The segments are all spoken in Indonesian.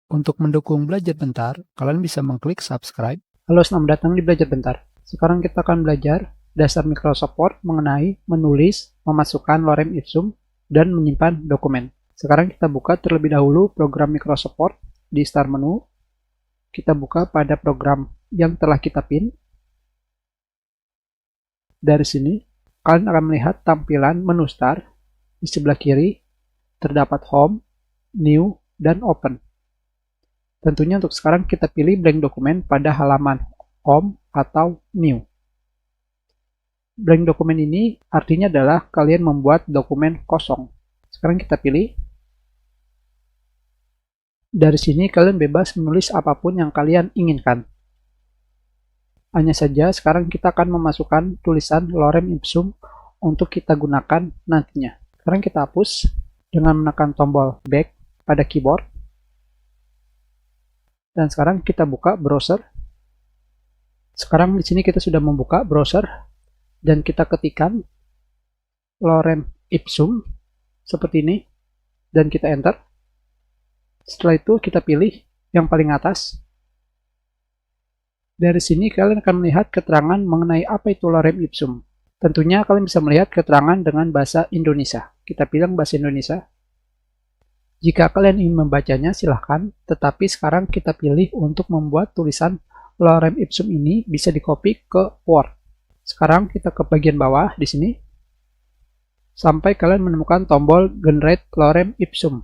Untuk mendukung Belajar Bentar, kalian bisa mengklik subscribe. Halo, selamat datang di Belajar Bentar. Sekarang kita akan belajar dasar Microsoft Word mengenai menulis, memasukkan lorem ipsum, dan menyimpan dokumen. Sekarang kita buka terlebih dahulu program Microsoft Word di Start menu. Kita buka pada program yang telah kita pin. Dari sini, kalian akan melihat tampilan menu Start. Di sebelah kiri, terdapat Home, New, dan Open. Tentunya untuk sekarang kita pilih blank dokumen pada halaman Home atau New. Blank dokumen ini artinya adalah kalian membuat dokumen kosong. Sekarang kita pilih. Dari sini kalian bebas menulis apapun yang kalian inginkan. Hanya saja sekarang kita akan memasukkan tulisan lorem ipsum untuk kita gunakan nantinya. Sekarang kita hapus dengan menekan tombol Back pada keyboard. Dan sekarang kita buka browser. Sekarang di sini kita sudah membuka browser dan kita ketikkan lorem ipsum seperti ini dan kita enter. Setelah itu kita pilih yang paling atas. Dari sini kalian akan melihat keterangan mengenai apa itu lorem ipsum. Tentunya kalian bisa melihat keterangan dengan bahasa Indonesia. Kita pilih bahasa Indonesia. Jika kalian ingin membacanya, silahkan, tetapi sekarang kita pilih untuk membuat tulisan lorem ipsum ini bisa di-copy ke Word. Sekarang kita ke bagian bawah di sini, sampai kalian menemukan tombol Generate Lorem Ipsum.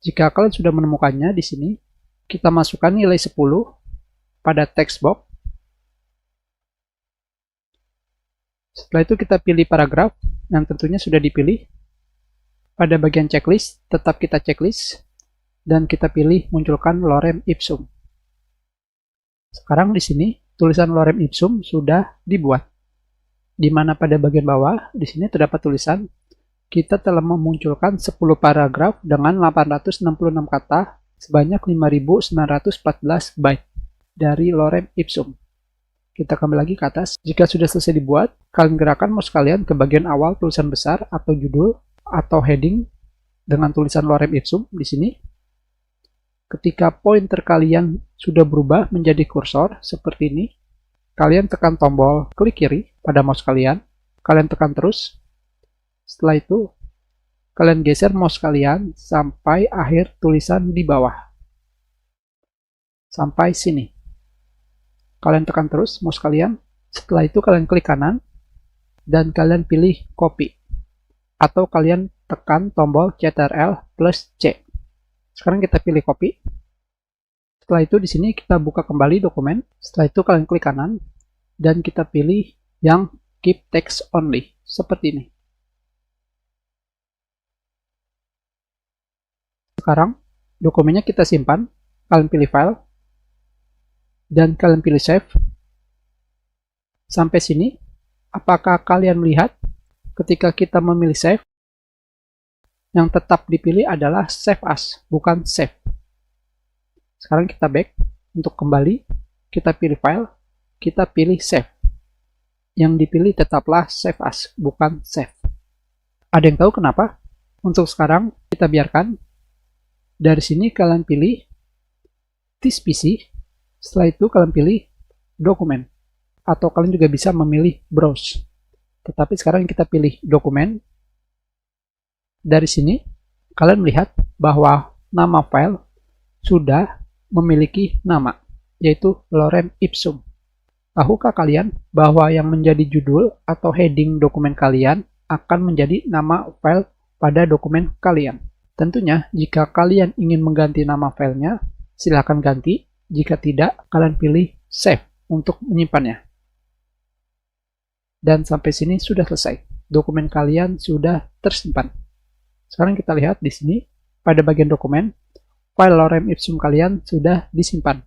Jika kalian sudah menemukannya di sini, kita masukkan nilai 10 pada text box. Setelah itu kita pilih paragraf yang tentunya sudah dipilih. Pada bagian checklist, tetap kita checklist, dan kita pilih munculkan lorem ipsum. Sekarang di sini, tulisan lorem ipsum sudah dibuat. Di mana pada bagian bawah, di sini terdapat tulisan, kita telah memunculkan 10 paragraf dengan 866 kata, sebanyak 5.914 byte dari lorem ipsum. Kita kembali lagi ke atas. Jika sudah selesai dibuat, kalian gerakkan mouse kalian ke bagian awal tulisan besar atau judul, atau heading dengan tulisan lorem ipsum di sini. Ketika pointer kalian sudah berubah menjadi kursor seperti ini, kalian tekan tombol klik kiri pada mouse kalian, kalian tekan terus. Setelah itu, kalian geser mouse kalian sampai akhir tulisan di bawah. Sampai sini. Kalian tekan terus mouse kalian. Setelah itu kalian klik kanan dan kalian pilih copy. Atau kalian tekan tombol Ctrl+C. Sekarang kita pilih copy. Setelah itu di sini kita buka kembali dokumen. Setelah itu kalian klik kanan dan kita pilih yang keep text only seperti ini. Sekarang dokumennya kita simpan. Kalian pilih file dan kalian pilih save. Sampai sini, apakah kalian melihat? Ketika kita memilih save, yang tetap dipilih adalah save as, bukan save. Sekarang kita back, untuk kembali, kita pilih file, kita pilih save. Yang dipilih tetaplah save as, bukan save. Ada yang tahu kenapa? Untuk sekarang, kita biarkan. Dari sini kalian pilih this PC, setelah itu kalian pilih dokumen. Atau kalian juga bisa memilih browse. Tetapi sekarang kita pilih dokumen. Dari sini, kalian melihat bahwa nama file sudah memiliki nama, yaitu lorem ipsum. Tahukah kalian bahwa yang menjadi judul atau heading dokumen kalian akan menjadi nama file pada dokumen kalian? Tentunya, jika kalian ingin mengganti nama filenya, silakan ganti. Jika tidak, kalian pilih save untuk menyimpannya. Dan sampai sini sudah selesai. Dokumen kalian sudah tersimpan. Sekarang kita lihat di sini, pada bagian dokumen, file lorem ipsum kalian sudah disimpan.